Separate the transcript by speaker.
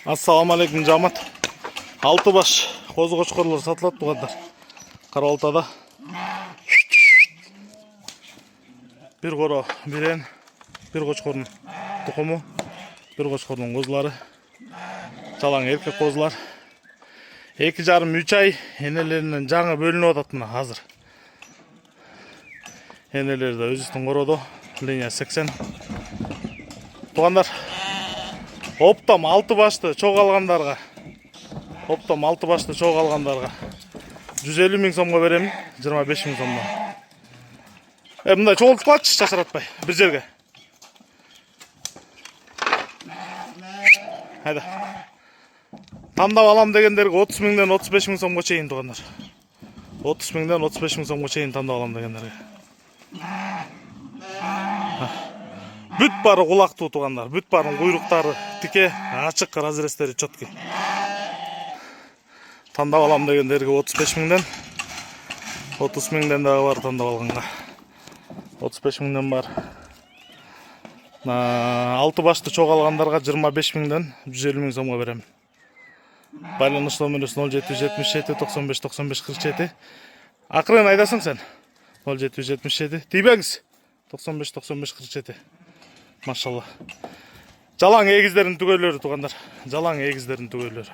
Speaker 1: Assalamu alaikum жамат. 6 баш қозы қошқарлар сатылады туғандар. Қарауылтада. Bir қора бірен, bir қошқордың тұқымы, bir қошқордың қозылары. Жалаң еркек қозылар. 2,5-3 ай енелерінен жаңы бөлініп ататыны hazır. Eneleri de özüstün korodu. Linya 80. Туғандар. Оптам 6 башты çok алғандарға. Оптам 6 башты çok алғандарға. 150 000 сомға беремін. 25 000 сомға. Мындай çoğultып қалшы шашыратпай. Bir жерге. Haydi. Таңдап алам дегендерге 30 000-ден 35 000 сомға чейін туғандар. 30 000-ден 35 000 сомға чейін таңдап алам дегендерге. Бүт бары құлақты туғандар. Бүт барын құйрықтары тіке, ашық разрестері чөткі. Таңдап алам дегендерге 35 000-ден 30 000-ден дағы бар таңдап алғанға. 35 000-ден бар. 6 башты çok алғандарға 25 000-ден 150 000 сомға беремін. Байланыш номеріс 0777 95 95 47. Ақырын айдасың сен? 0777. Тейбеңіз? 95 95 47. Maşallah. Жалаң егіздерін түгелері туғандар. Жалаң егіздерін түгелері.